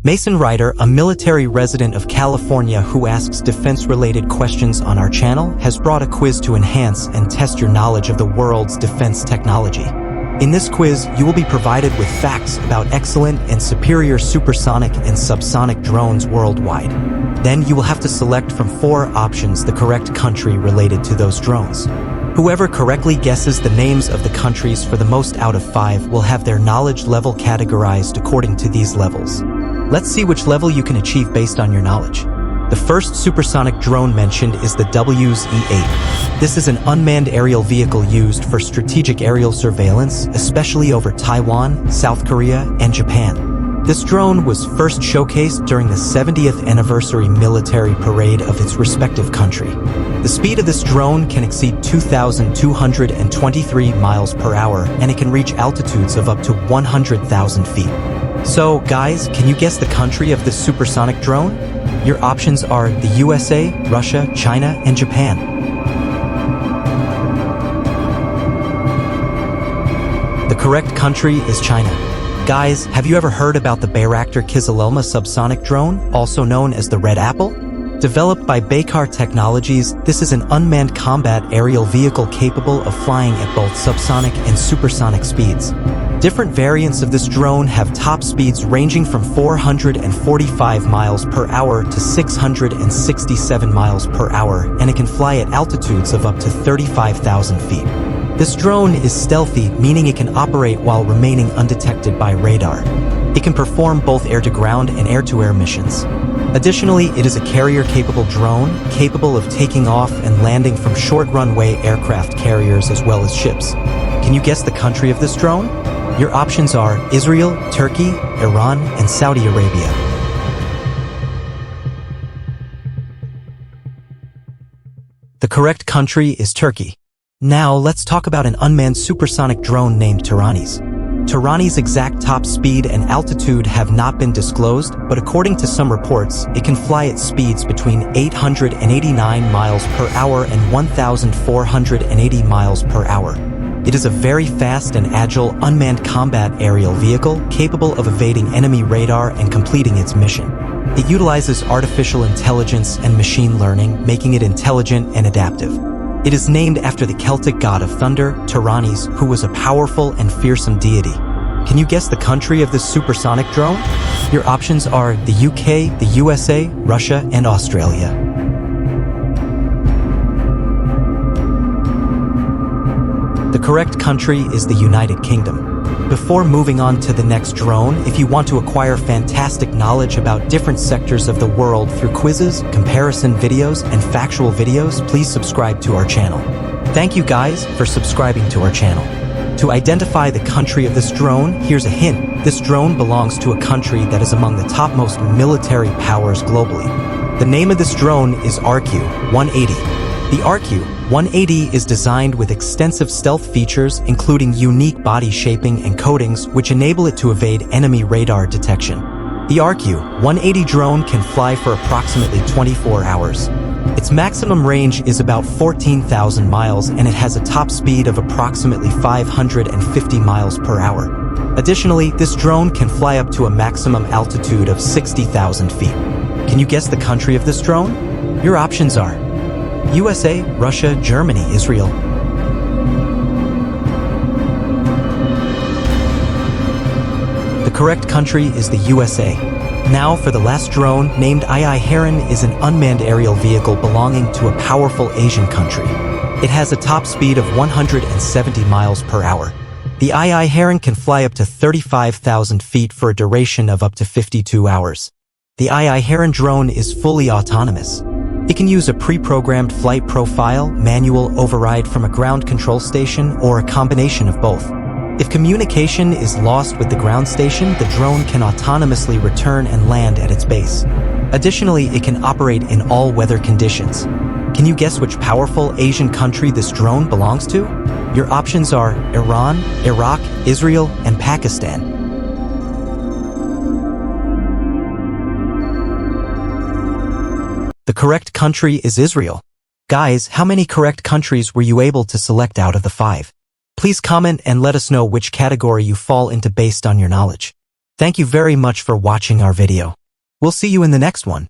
Mason Ryder, a military resident of California who asks defense-related questions on our channel, has brought a quiz to enhance and test your knowledge of the world's defense technology. In this quiz, you will be provided with facts about excellent and superior supersonic and subsonic drones worldwide. Then you will have to select from 4 options the correct country related to those drones. Whoever correctly guesses the names of the countries for the most out of 5 will have their knowledge level categorized according to these levels. Let's see which level you can achieve based on your knowledge. The first supersonic drone mentioned is the I.A.I. This is an unmanned aerial vehicle used for strategic aerial surveillance, especially over Taiwan, South Korea, and Japan. This drone was first showcased during the 70th anniversary military parade of its respective country. The speed of this drone can exceed 2,223 miles per hour, and it can reach altitudes of up to 100,000 feet. So, guys, can you guess the country of this supersonic drone? Your options are the USA, Russia, China, and Japan. The correct country is China. Guys, have you ever heard about the Bayraktar Kizilelma subsonic drone, also known as the Red Apple? Developed by Bayraktar Technologies, this is an unmanned combat aerial vehicle capable of flying at both subsonic and supersonic speeds. Different variants of this drone have top speeds ranging from 445 miles per hour to 667 miles per hour, and it can fly at altitudes of up to 35,000 feet. This drone is stealthy, meaning it can operate while remaining undetected by radar. It can perform both air-to-ground and air-to-air missions. Additionally, it is a carrier-capable drone, capable of taking off and landing from short runway aircraft carriers as well as ships. Can you guess the country of this drone? Your options are Israel, Turkey, Iran, and Saudi Arabia. The correct country is Turkey. Now, let's talk about an unmanned supersonic drone named Taranis. Taranis' exact top speed and altitude have not been disclosed, but according to some reports, it can fly at speeds between 889 miles per hour and 1,480 miles per hour. It is a very fast and agile unmanned combat aerial vehicle capable of evading enemy radar and completing its mission. It utilizes artificial intelligence and machine learning, making it intelligent and adaptive. It is named after the Celtic god of thunder, Taranis, who was a powerful and fearsome deity. Can you guess the country of this supersonic drone? Your options are the UK, the USA, Russia, and Australia. The correct country is the United Kingdom. Before moving on to the next drone, if you want to acquire fantastic knowledge about different sectors of the world through quizzes, comparison videos, and factual videos, please subscribe to our channel. Thank you guys for subscribing to our channel. To identify the country of this drone, here's a hint. This drone belongs to a country that is among the topmost military powers globally. The name of this drone is RQ-180. The RQ-180 is designed with extensive stealth features, including unique body shaping and coatings, which enable it to evade enemy radar detection. The RQ-180 drone can fly for approximately 24 hours. Its maximum range is about 14,000 miles, and it has a top speed of approximately 550 miles per hour. Additionally, this drone can fly up to a maximum altitude of 60,000 feet. Can you guess the country of this drone? Your options are USA, Russia, Germany, Israel. The correct country is the USA. Now for the last drone, named I.A.I Heron, is an unmanned aerial vehicle belonging to a powerful Asian country. It has a top speed of 170 miles per hour. The I.A.I Heron can fly up to 35,000 feet for a duration of up to 52 hours. The I.A.I Heron drone is fully autonomous. It can use a pre-programmed flight profile, manual override from a ground control station, or a combination of both. If communication is lost with the ground station, the drone can autonomously return and land at its base. Additionally, it can operate in all weather conditions. Can you guess which powerful Asian country this drone belongs to? Your options are Iran, Iraq, Israel, and Pakistan. The correct country is Israel. Guys, how many correct countries were you able to select out of the 5? Please comment and let us know which category you fall into based on your knowledge. Thank you very much for watching our video. We'll see you in the next one.